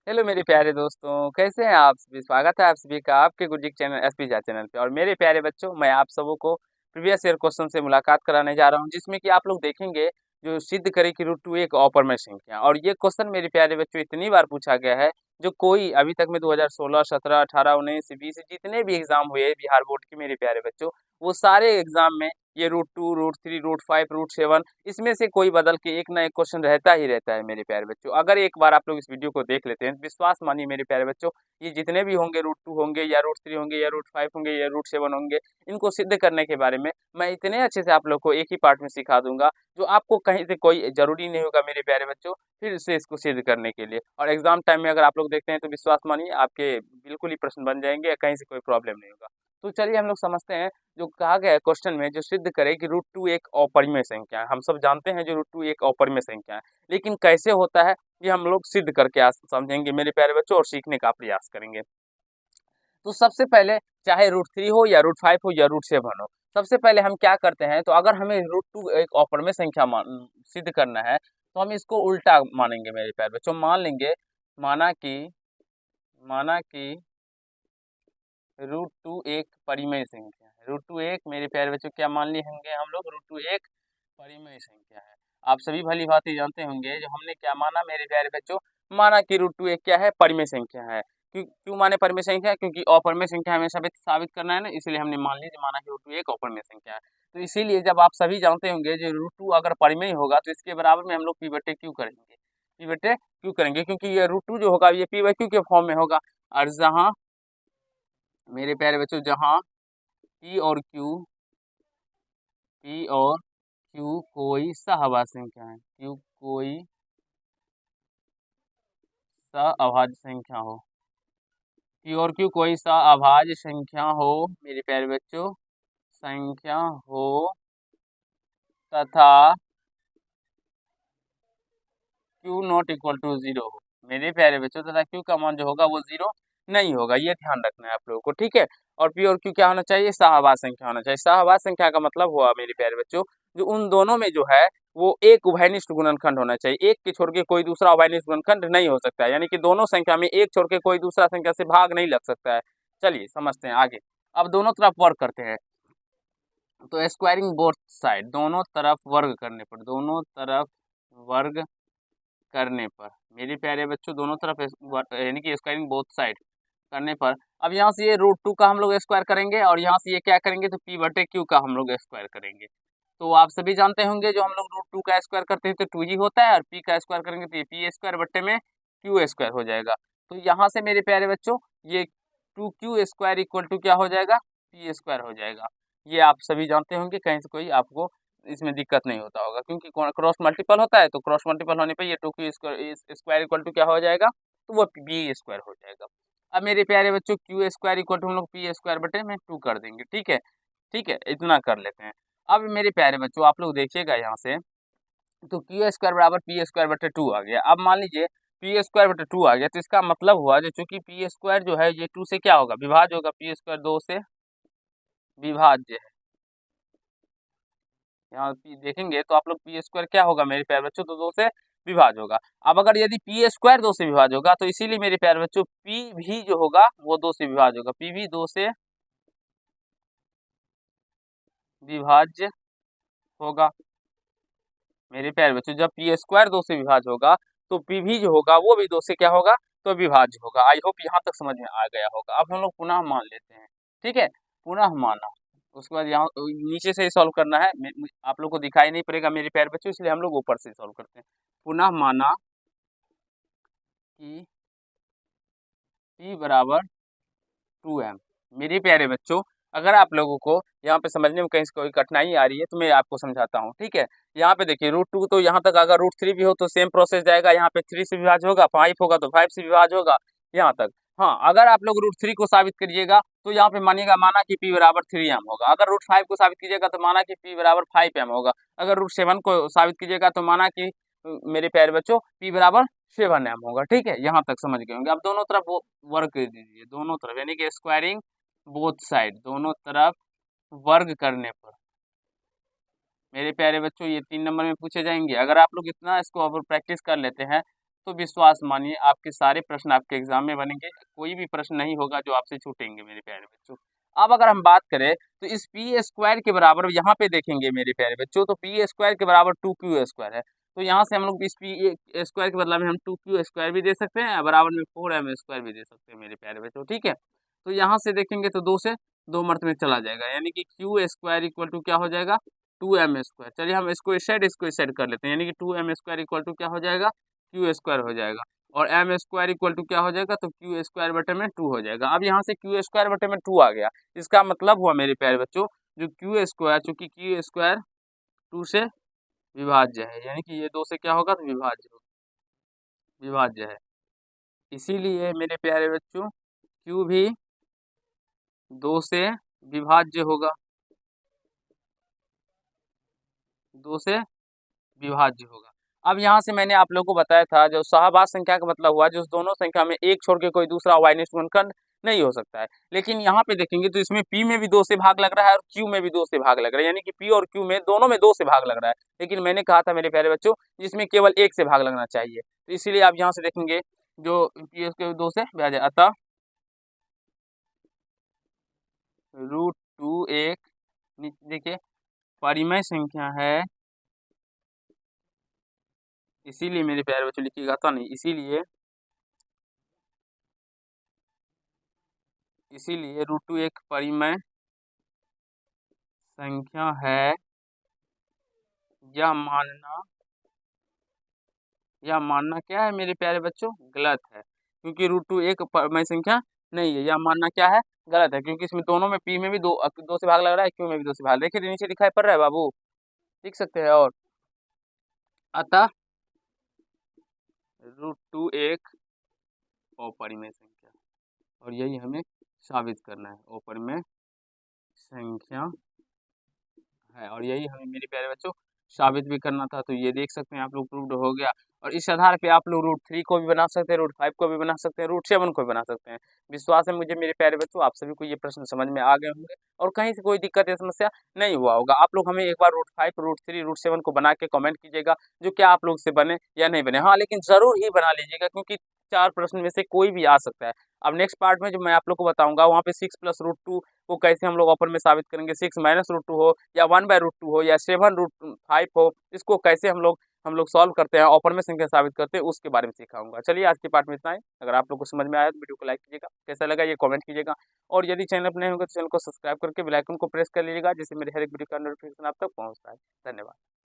Hello मेरे प्यारे दोस्तों, कैसे हैं आप सभी? स्वागत है आप सभी का आपके गुरजीक चैनल एसपी झा चैनल पे। और मेरे प्यारे बच्चों, मैं आप सबों को प्रीवियस ईयर क्वेश्चन से मुलाकात कराने जा रहा हूं, जिसमें कि आप लोग देखेंगे जो सिद्ध करे कि रूट टू एक अपरमय संख्या। और ये क्वेश्चन मेरे प्यारे बच्चों इतनी बार पूछा गया है, जो कोई अभी तक में 2016, 17, 18, 19, 20 जितने भी एग्जाम हुए बिहार बोर्ड के मेरे प्यारे बच्चों, वो सारे एग्जाम में ये root two, root three, root five, root seven, इसमें से कोई बदल के एक ना एक क्वेश्चन रहता ही रहता है मेरे प्यारे बच्चों। अगर एक बार आप लोग इस वीडियो को देख लेते हैं तो विश्वास मानिए मेरे प्यारे बच्चों, ये जितने भी होंगे रूट टू होंगे या रूट थ्री होंगे या रूट फाइव होंगे या रूट सेवन होंगे, इनको सिद्ध करने के बारे में मैं इतने अच्छे से आप लोग को एक ही पार्ट में सिखा दूंगा, जो आपको कहीं से कोई जरूरी नहीं होगा मेरे प्यारे बच्चों फिर से इसको सिद्ध करने के लिए। और एग्जाम टाइम में अगर आप लोग देखते हैं तो विश्वास मानिए आपके बिल्कुल ही प्रश्न बन जाएंगे, कहीं से कोई प्रॉब्लम नहीं होगा। तो चलिए हम लोग समझते हैं जो कहा गया है क्वेश्चन में, जो सिद्ध करे कि रूट टू एक अपरिमेय संख्या है। हम सब जानते हैं जो रूट टू एक अपरिमेय संख्या है, लेकिन कैसे होता है ये हम लोग सिद्ध करके आज समझेंगे मेरे प्यारे बच्चों, और सीखने का प्रयास करेंगे। तो सबसे पहले चाहे रूट थ्री हो या रूट फाइव हो या रूट सेवन हो, सबसे पहले हम क्या करते हैं, तो अगर हमें रूट टू एक अपरिमेय संख्या सिद्ध करना है, तो हम इसको उल्टा मानेंगे मेरे प्यारे बच्चों। मान लेंगे, माना कि माना कि रूट टू एक परिमेय संख्या है। रूट टू एक मेरे प्यारे बच्चों क्या मान लिए होंगे हम लोग, रूट टू एक परिमेय संख्या है। आप सभी भली भांति जानते होंगे जो हमने क्या माना मेरे प्यारे बच्चों, माना कि रूट टू एक क्या है, परिमेय संख्या है। क्यों क्यों माने परिमेय संख्या? क्योंकि अपरिमेय संख्या हमें साबित करना है ना, इसलिए हमने मान लिया माना कि रूट टू एक अपरिमेय संख्या है। तो इसीलिए जब आप सभी जानते होंगे जो रूट टू अगर परिमेय होगा तो इसके बराबर में हम लोग पी बटे क्यू करेंगे। पी बटे क्यू करेंगे, क्योंकि ये रूट टू जो होगा ये पी बाई क्यू के फॉर्म में होगा। और जहाँ मेरे प्यारे बच्चों, जहाँ पी और क्यू कोई सहअभाज्य संख्या है, क्यू कोई सहअभाज्य संख्या हो, पी और क्यू कोई सहअभाज्य संख्या हो मेरे प्यारे बच्चों, संख्या हो, तथा q not equal to zero हो मेरे प्यारे बच्चों, तथा क्यू का मान जो होगा वो जीरो नहीं होगा। ये ध्यान रखना है आप लोगों को, ठीक है। और पी और क्यू क्या होना चाहिए, सहअभाज्य संख्या होना चाहिए। सहअभाज्य संख्या का मतलब हुआ मेरे प्यारे बच्चों, जो उन दोनों में जो है वो एक उभयनिष्ठ गुणनखंड होना चाहिए। एक के छोड़ के कोई दूसरा उभयनिष्ठ गुणनखंड नहीं हो सकता है, यानी कि दोनों संख्या में एक छोड़ के कोई दूसरा संख्या से भाग नहीं लग सकता है। चलिए समझते हैं आगे। अब दोनों तरफ वर्क करते हैं, तो स्क्वायरिंग बोथ साइड, दोनों तरफ वर्ग करने पर, दोनों तरफ वर्ग करने पर मेरे प्यारे बच्चों, दोनों तरफ यानी कि स्क्वायरिंग बोथ साइड करने पर, अब यहाँ से ये रूट टू का हम लोग स्क्वायर करेंगे और यहाँ से ये क्या करेंगे, तो पी बटे क्यू का हम लोग स्क्वायर करेंगे। तो आप सभी जानते होंगे जो हम लोग रूट टू का स्क्वायर करते हैं तो टू ही होता है, और पी का स्क्वायर करेंगे तो ये पी स्क्वायर बट्टे में क्यू स्क्वायर हो जाएगा। तो यहाँ से मेरे प्यारे बच्चों ये two q square equal to क्या हो जाएगा, पी स्क्वायर हो जाएगा। ये आप सभी जानते होंगे, कहीं से कोई आपको इसमें दिक्कत नहीं होता होगा, क्योंकि क्रॉस मल्टीपल होता है, तो क्रॉस मल्टीपल होने पर ये two q square equal to क्या हो जाएगा, तो वो बी स्क्वायर हो जाएगा। अब मेरे प्यारे बच्चों क्यू स्क्वायर इक्वल टू हम लोग पी स्क्वायर बटे में टू कर देंगे, ठीक है। ठीक है, इतना कर लेते हैं। अब मेरे प्यारे बच्चों आप लोग देखिएगा यहाँ से, तो क्यू स्क्वायर बराबर पी स्क्वायर बटे टू आ गया। अब मान लीजिए पी स्क्वायर बटे टू आ गया, तो इसका मतलब हुआ जो चूंकि पी स्क्वायर जो है ये टू से क्या होगा, विभाज्य होगा। पी स्क्वायर दो से विभाज्य है। यहाँ देखेंगे तो आप लोग पी स्क्वायर क्या होगा मेरे प्यारे बच्चों, तो दो से विभाज्य होगा। अब अगर यदि पी स्क्वायर दो से विभाज्य होगा, तो इसीलिए मेरे प्यारे बच्चों पी भी जो होगा वो दो से विभाज्य होगा। पी भी दो से विभाज्य होगा मेरे प्यारे बच्चों। जब पी स्क्वायर दो से विभाज्य होगा तो पी भी जो होगा वो भी दो से क्या होगा, तो विभाज्य होगा। आई होप यहाँ तक समझ में आ गया होगा। अब हम लोग पुनः मान लेते हैं, ठीक है, पुनः माना। उसके बाद यहाँ नीचे से ही सॉल्व करना है, आप लोग को दिखाई नहीं पड़ेगा मेरे प्यारे बच्चों, इसलिए हम लोग ऊपर से सॉल्व करते हैं। पुनः माना कि p बराबर 2m। मेरे प्यारे बच्चों अगर आप लोगों को यहाँ पे समझने में कहीं से कोई कठिनाई आ रही है तो मैं आपको समझाता हूँ, ठीक है। यहाँ पे देखिए रूट टू, तो यहाँ तक अगर रूट थ्री भी हो तो सेम प्रोसेस जाएगा। यहाँ पे थ्री से विभाज्य होगा, फाइव होगा तो फाइव से विभाज्य होगा, यहाँ तक। हाँ, अगर आप लोग रूट थ्री को साबित करिएगा तो यहाँ पे मानिएगा, माना कि p बराबर 3m होगा। अगर रूट फाइव को साबित कीजिएगा तो माना कि p बराबर 5m होगा। अगर रूट सेवन को साबित कीजिएगा तो माना कि मेरे प्यारे बच्चों p बराबर 7m होगा, ठीक है। यहाँ तक समझ गए होंगे। अब दोनों तरफ वो वर्ग कर दीजिए, दोनों तरफ यानी कि स्क्वायरिंग बोथ साइड, दोनों तरफ वर्ग करने पर मेरे प्यारे बच्चों ये 3 नंबर में पूछे जाएंगे। अगर आप लोग इतना इसको अगर प्रैक्टिस कर लेते हैं तो विश्वास मानिए आपके सारे प्रश्न आपके एग्जाम में बनेंगे, कोई भी प्रश्न नहीं होगा जो आपसे छूटेंगे मेरे प्यारे बच्चों। अब अगर हम बात करें तो इस पी स्क्वायर के बराबर यहाँ पे देखेंगे मेरे प्यारे बच्चों, तो पी स्क्वायर के बराबर 2q² है। तो यहाँ से हम लोग इस पी स्क्वायर के बदला में हम 2q² भी दे सकते हैं, बराबर में 4m² भी दे सकते हैं मेरे प्यारे बच्चों, ठीक है। तो यहाँ से देखेंगे तो 2 से 2 मर्त में चला जाएगा, यानी कि q² इक्वल टू क्या हो जाएगा 2m²। चलिए हम इसको इस साइड कर लेते हैं, यानी कि 2m² इक्वल टू क्या हो जाएगा q² हो जाएगा, और m² इक्वल टू क्या हो जाएगा तो q² बटे में 2 हो जाएगा। अब यहाँ से q² बटे में 2 आ गया, इसका मतलब हुआ मेरे प्यारे बच्चों जो q², चूंकि q² 2 से विभाज्य है, यानी कि ये 2 से क्या होगा तो विभाज्य है। इसीलिए मेरे प्यारे बच्चों q भी 2 से विभाज्य होगा, 2 से विभाज्य होगा। अब यहाँ से मैंने आप लोगों को बताया था जो सहवास संख्या का मतलब हुआ जो दोनों संख्या में एक छोड़ के कोई दूसरा y का नहीं हो सकता है। लेकिन यहाँ पे देखेंगे तो इसमें p में भी 2 से भाग लग रहा है और q में भी 2 से भाग लग रहा है, यानी कि p और q में दोनों में 2 से भाग लग रहा है। लेकिन मैंने कहा था मेरे प्यारे बच्चों जिसमें केवल 1 से भाग लगना चाहिए, तो इसीलिए आप यहाँ से देखेंगे जो p के 2 से विभाज्य, अतः √2 एक देखिए परिमेय संख्या है, इसीलिए मेरे प्यारे बच्चों लिखिएगा था नहीं, इसीलिए √2 एक परिमेय संख्या है, यह मानना क्या है मेरे प्यारे बच्चों गलत है, क्योंकि √2 एक परिमेय संख्या नहीं है। यह मानना क्या है गलत है, क्योंकि इसमें दोनों में p में भी 2 से भाग लग रहा है, q में भी 2 से भाग, देखिए नीचे दिखाई पड़ रहा है बाबू, लिख सकते हैं। और अतः √2 एक अपरिमेय संख्या, और यही हमें साबित करना है, अपरिमेय संख्या है, और यही हमें मेरे प्यारे बच्चों साबित भी करना था। तो ये देख सकते हैं आप लोग प्रूव्ड हो गया, और इस आधार पे आप लोग √3 को भी बना सकते हैं, √5 को भी बना सकते हैं, √7 को भी बना सकते हैं। विश्वास है मुझे मेरे प्यारे बच्चों आप सभी को ये प्रश्न समझ में आ गए होंगे और कहीं से कोई दिक्कत या समस्या नहीं हुआ होगा। आप लोग हमें एक बार √5, √3, √7 को बना के कमेंट कीजिएगा जो क्या आप लोग से बने या नहीं बने। हाँ, लेकिन जरूर ही बना लीजिएगा, क्योंकि 4 प्रश्न में से कोई भी आ सकता है। अब नेक्स्ट पार्ट में जो मैं आप लोग को बताऊंगा वहाँ पे 6 + √2 को कैसे हम लोग अपर में साबित करेंगे, 6 - √2 हो या 1/√2 हो या 7√5 हो, इसको कैसे हम लोग सॉल्व करते हैं, अपर में संख्या साबित करते हैं, उसके बारे में सिखाऊंगा। चलिए आज के पार्ट में इतना ही। अगर आप लोग को समझ में आया तो वीडियो को लाइक कीजिएगा, कैसा लगा ये कमेंट कीजिएगा, और यदि चैनल पर नए होंगे तो चैनल को सब्सक्राइब करके बेल आइकन को प्रेस कर लीजिएगा, जिससे मेरे हर एक वीडियो का नोटिफिकेशन आप तक पहुंचता है। धन्यवाद।